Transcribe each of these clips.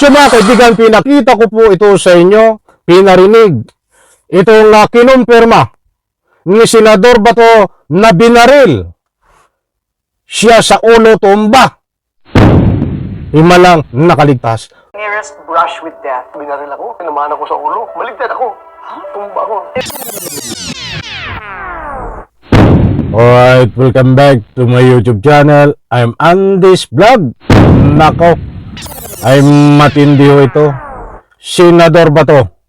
So mga kaibigan, pinakita ko po ito sa inyo, pinarinig. Itong kinumpirma ni Senador Bato na binaril siya sa ulo tumba. Himalang nakaligtas. Nearest brush with death. Binaril ako, tinamaan ako sa ulo, maligtad ako. Tumba ako. Alright, welcome back to my YouTube channel. I'm Andy's Vlog. Nako, ay matindi ho ito. Senador Bato,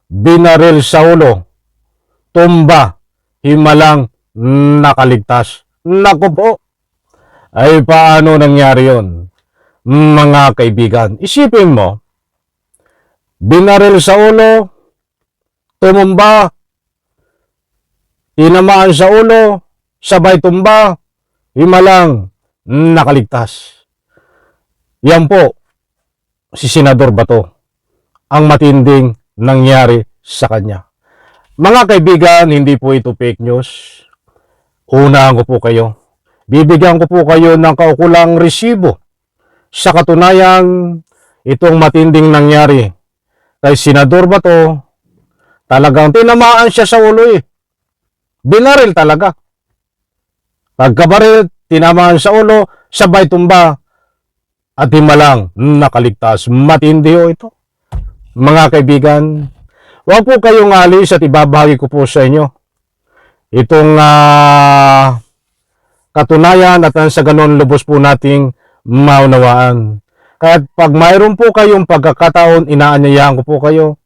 binaril sa ulo, tumba, himalang nakaligtas. Nako po, ay paano nangyari yon? Mga kaibigan, isipin mo, binaril sa ulo, tumumba, tinamaan sa ulo, sabay tumba, himalang nakaligtas. Yan po, si Senador Bato, ang matinding nangyari sa kanya. Mga kaibigan, hindi po ito fake news. Unahan ko po kayo. Bibigyan ko po kayo ng kaukulang resibo sa katunayang itong matinding nangyari kay Senador Bato. Talagang tinamaan siya sa ulo eh. Binaril talaga. Pagkabaril, tinamaan sa ulo, sabay tumba, at himalang nakaligtas. Matindi ho ito. Mga kaibigan, huwag po kayong alis at ibabahagi ko po sa inyo itong katunayan at sa ganon lubos po nating maunawaan. Kaya pag mayroon po kayong pagkakataon, inaanyayahan ko po kayo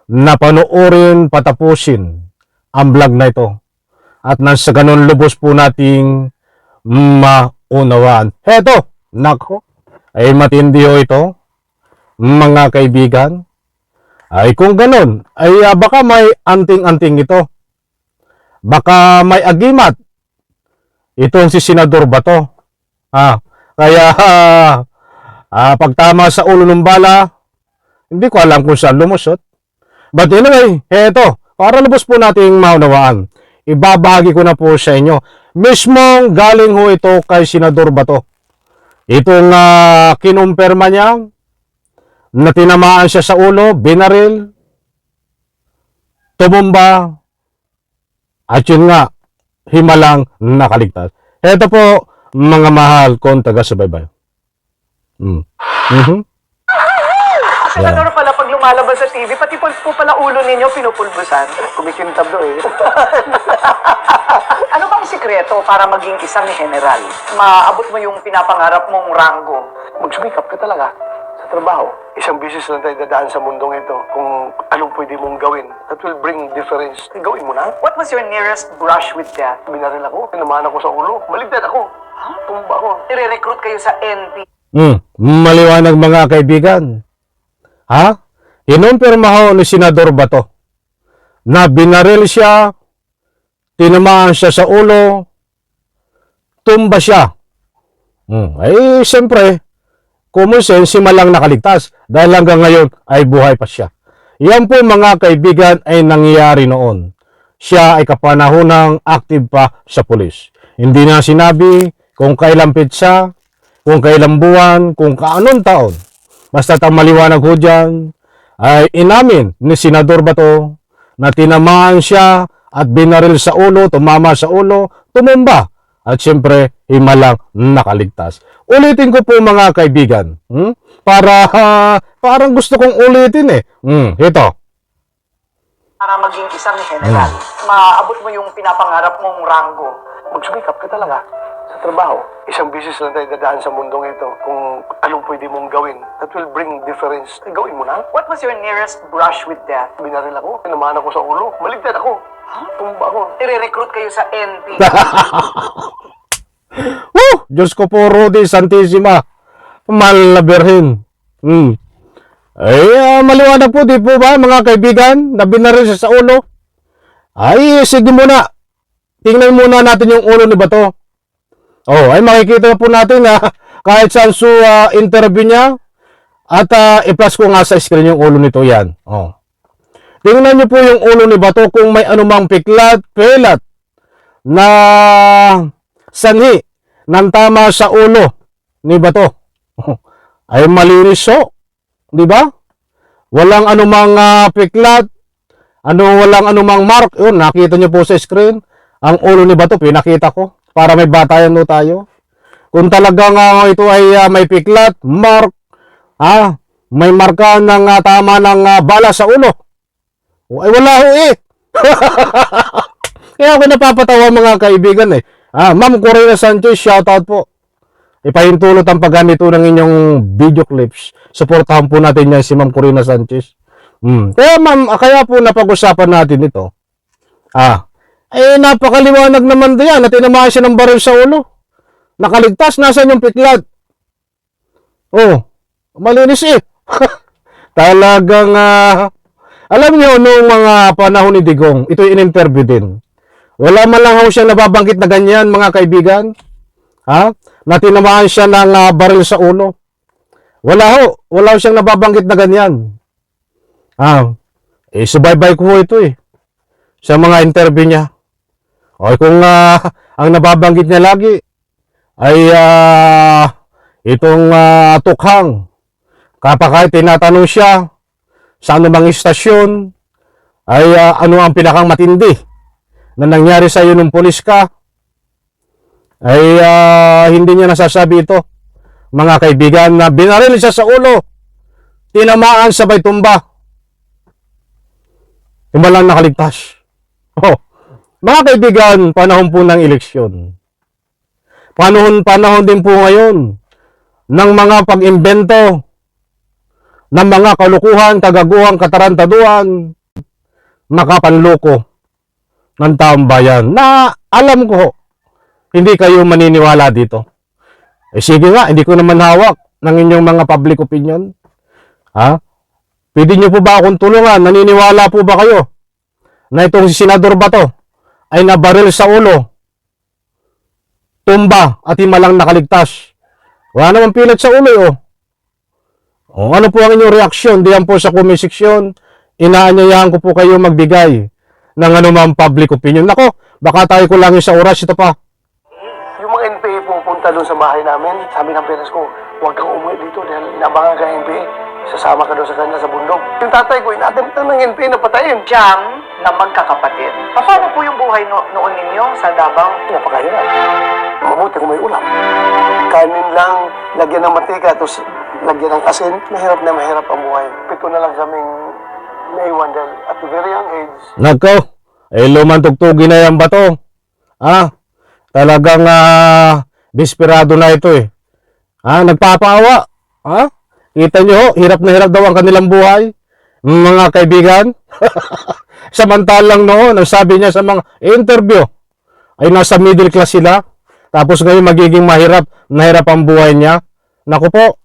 na panoorin, patapusin ang vlog na ito. At sa ganon lubos po nating maunawaan. Heto, nako, ay matindi ho ito, mga kaibigan. Ay kung ganon, ay baka may anting-anting ito. Baka may agimat itong si Senador Bato. Kaya pag tama sa ulo ng bala, hindi ko alam kung saan lumusot. But anyway, heto, para lubos po nating maunawaan, ibabahagi ko na po sa inyo. Mismong galing ho ito kay Senador Bato. Itong kinumpirma niya na tinamaan siya sa ulo, binaril, tumumba, at yun nga, himalang nakaligtas. Ito po, mga mahal kong taga-subaybay. Senador pala pag lumalabas sa TV, pati po pala ulo ninyo pinupulbusan. Kumikintab daw eh. Ano bang sikreto para maging isang general? Maabot mo yung pinapangarap mong ranggo. Magsumikap ka talaga sa trabaho. Isang beses lang tayo dadaan sa mundong ito. Kung anong pwede mong gawin, that will bring difference. Gawin mo na. What was your nearest brush with death? Binaril ako, tinamaan ako sa ulo, maligtad ako. Tumba ako. Nire-recruit kayo sa NP. Maliwanag mga kaibigan. Kinumpirma ho ni Senador Bato na binaril siya, tinamaan siya sa ulo, tumba siya. Ay, siyempre, common sense, malang nakaligtas dahil hanggang ngayon ay buhay pa siya. Yan po mga kaibigan ay nangyayari noon. Siya ay kapanahonang active pa sa pulis. Hindi na sinabi kung kailan pitsa, kung kailan buwan, kung kaanong taon. Basta ang maliwanag ho dyan, ay inamin ni Senador Bato na tinamaan siya at binaril sa ulo, tumama sa ulo, tumumba. At siyempre, himalang nakaligtas. Ulitin ko po mga kaibigan. Parang gusto kong ulitin eh. Ito. Para maging isang general, maabot mo yung pinapangarap mong ranggo. Magsumikap ka talaga sa trabaho. Isang beses lang tayo dadaan sa mundong ito. Kung anong pwede mong gawin, that will bring difference. Gawin mo na. What was your nearest brush with death? Binaril ako, tinamaan ako sa ulo, maligtad ako. Tumba ako. Nire-recruit kayo sa NP. Diyos ko po, Rudy Santissima, mahal na Birhen. Ay, maliwanag po, di po ba, mga kaibigan, na binaril siya sa ulo? Ay, sige muna. Tingnan muna natin yung ulo ni Bato. Ay makikita po natin na kahit saan interview niya. At i-plus ko nga sa screen yung ulo nito yan. Tingnan niyo po yung ulo ni Bato kung may anumang piklat, pelat na sanhi ng tama sa ulo ni Bato. Ay malinis so. di ba? Walang anumang piklat, walang anumang mark. Yun, nakita nyo po sa screen. Ang ulo ni Bato, pinakita ko. Para may batayan no tayo. Kung talagang ito ay may piklat, mark, may marka ng tama ng bala sa ulo. Ay wala ho eh. Kaya ako napapatawa mga kaibigan eh. Ma'am Corina Sanchez, shoutout po. Ipahintulot ang paggamit ng inyong video clips. Suportahan po natin yan si Ma'am Corina Sanchez. Kaya ma'am, kaya po napag-usapan natin ito. Napakaliwanag naman diyan na tinamaan siya ng baril sa ulo. Nakaligtas, nasaan yung piklat? Oh, malinis eh. Talagang, alam niyo, noong mga panahon ni Digong, ito in-interview din. Wala man lang ho siyang nababanggit na ganyan, mga kaibigan. Na tinamaan siya ng baril sa ulo. Wala ho siyang nababanggit na ganyan. Subaybay ko ho ito eh. Sa mga interview niya. O kung ang nababanggit niya lagi ay itong tukhang. Kapag tinatanong siya sa anumang istasyon ay ano ang pinakang matindi na nangyari sa iyo nung pulis ka, ay hindi niya nasasabi ito. Mga kaibigan, na binaril siya sa ulo, tinamaan sabay tumba. Yung lang nakaligtas. Mga kaibigan, panahon po ng eleksyon. Panahon din po ngayon ng mga pag-imbento, ng mga kalukuhan, kagaguhan, katarantaduhan, makapanloko ng taong bayan na alam ko, hindi kayo maniniwala dito. Sige nga, hindi ko naman hawak ng inyong mga public opinion. Pwede nyo po ba akong tulungan? Naniniwala po ba kayo na itong si Senador Bato ay nabaril sa ulo, tumba at himalang nakaligtas? Wala naman pilit sa ulo ano po ang inyong reaksyon? Diyan po sa comment section, inaanyayahan ko po kayo magbigay ng anumang public opinion. Nako, baka tayo ko lang sa oras, ito pa. Yung mga NPA pupunta doon sa bahay namin, sabi ng parents ko, huwag kang umuwi dito dahil inabangan ka ng NPA. Sasama ka doon sa kanila sa bundok. Yung tatay ko, inaattempt ng NPA na patayin. Jam na magkakapatid. Paano po yung buhay noon ninyo sa Davao? Napakahirap. Mabuti kung may ulam. Kanin lang, lagyan ng mantika, tapos lagyan ng asin. Mahirap na mahirap ang buhay. Pito na lang kaming naiwan dahil at a very young age. Nako, lumantugtugin na yan ba to? Talagang desperado na ito eh. Nagpapaawa. Kita nyo, hirap na hirap daw ang kanilang buhay. Mga kaibigan. Samantalang noon, ang sabi niya sa mga interview, ay nasa middle class sila. Tapos ngayon magiging mahirap ang buhay niya. Naku po.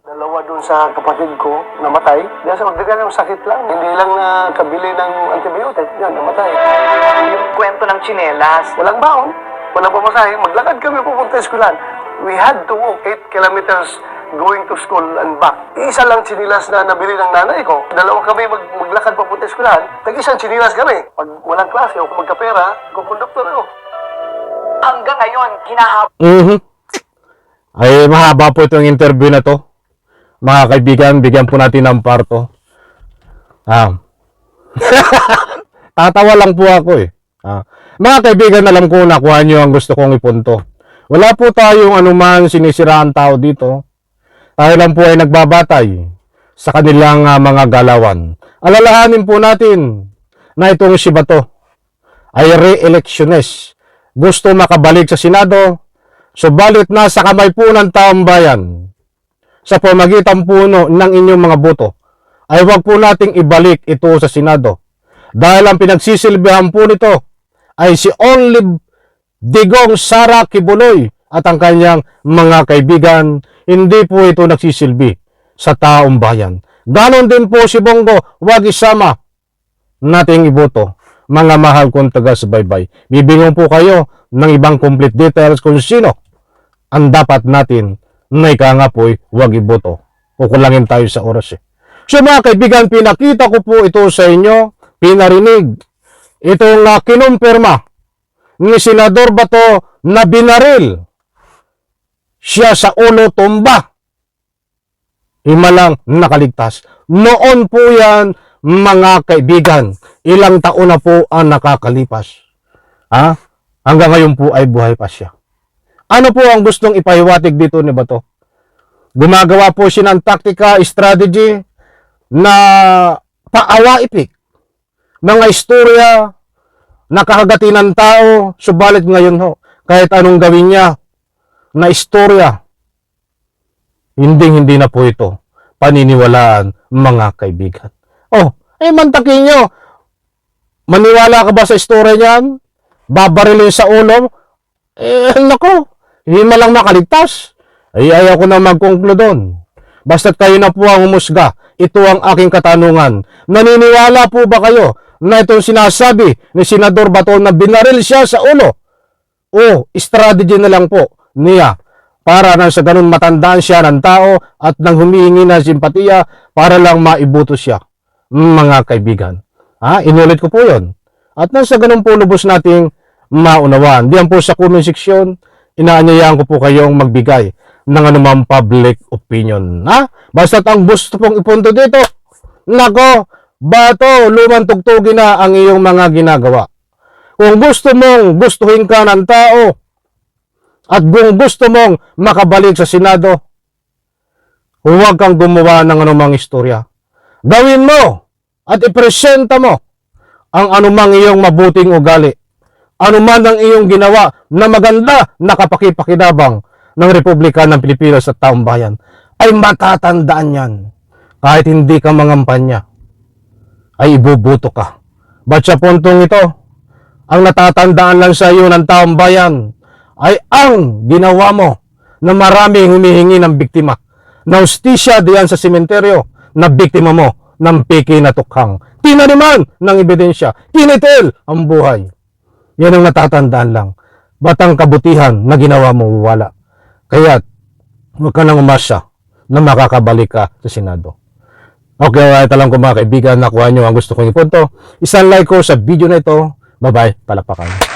Dalawa dun sa kapatid ko, namatay. Dahil sa magdagan ng sakit lang. Hindi lang nakabili ng antibiotic. Yan, namatay. Yung kwento ng tsinelas. Walang baon. Walang pamasahe. Maglakad kami pupunta sa eskulan. We had to walk 8 kilometers going to school and back. Isa lang chinilas na nabili ng nanay ko. Dalawa kami maglakad papunta sa eskulan. Tag-isang chinilas kami. Pag walang klase o kung magkapera, kukonduktor ako. Hanggang ngayon, hinahabol Ay, mahaba po itong interview na to. Mga kaibigan, bigyan po natin ng parto. Tatawa lang po ako eh. Mga kaibigan, alam ko nakuha nyo ang gusto kong ipunto. Wala po tayong anuman sinisiraan tao dito. Tayo lang po ay nagbabatay sa kanilang mga galawan. Alalahanin po natin na itong si Bato ay re-electionist. Gusto makabalik sa Senado, subalit nasa kamay po ng taong bayan sa pamagitan po ng inyong mga boto, ay wag po nating ibalik ito sa Senado. Dahil ang pinagsisilbihan po nito ay si Only Digong Sara Kibuloy at ang kanyang mga kaibigan. Hindi po ito nagsisilbi sa taong bayan. Ganon din po si Bongo, wag isama nating iboto. Mga mahal kong taga-subaybay, bibigyan po kayo ng ibang complete details kung sino ang dapat natin na ika nga po'y wag iboto. Kukulangin tayo sa oras eh. So mga kaibigan, pinakita ko po ito sa inyo, pinarinig. Itong kinumpirma ni Senador Bato na binaril siya sa ulo tumba. himalang nakaligtas. Noon po yan, mga kaibigan, ilang taon na po ang nakakalipas. Ha? Hanggang ngayon po ay buhay pa siya. Ano po ang gustong ipahiwatig dito ni Bato? Gumagawa po siya ng taktika, strategy na paawaipik. Mga istorya, nakakagati ng tao, subalit ngayon ho, kahit anong gawin niya na istorya, hindi na po ito paniniwalaan, mga kaibigan. Mantakin nyo, maniwala ka ba sa istorya niyan? Babarilin sa ulo? Nako, hindi malang makaligtas. Ayaw ko na mag-conclude doon. Basta't kayo na po ang umusga. Ito ang aking katanungan. Naniniwala po ba kayo na itong sinasabi ni Senador Bato na binaril siya sa ulo? O strategy na lang po niya para nang sa ganun matandaan siya ng tao at nang humihingi ng simpatiya para lang maibuto siya. Mga kaibigan. Inulit ko po yon. At nang sa ganun po lubos nating maunawaan. Diyan po sa comment section, inaanyayahan ko po kayong magbigay ng anumang public opinion. Basta ang gusto pong ipunto dito, nako, Bato, lumang tugtugin na ang iyong mga ginagawa. Kung gusto mong gustuhin ka ng tao, at kung gusto mong makabalik sa Senado, huwag kang gumawa ng anumang istorya. Gawin mo at ipresenta mo ang anumang iyong mabuting ugali. Anuman ang iyong ginawa na maganda na kapakipakinabang ng Republika ng Pilipinas at taong bayan, ay matatandaan yan. Kahit hindi ka mangampanya, ay ibubuto ka. Ba't sa puntong ito, ang natatandaan lang sa iyo ng taong bayan ay ang ginawa mo na maraming humihingi ng biktima. Na hustisya diyan sa sementeryo na biktima mo ng piki na tukhang. Tinaniman ng ebidensya. Kinitil ang buhay. Yan ang natatandaan lang. Ba't ang kabutihan na ginawa mo wala? Kaya huwag ka nang umasya na makakabalik ka sa Senado. Okay, ito lang ko mga kaibigan. Nakuha nyo ang gusto kong ipunto. Isang like ko sa video na ito. Bye-bye. Palakpakan.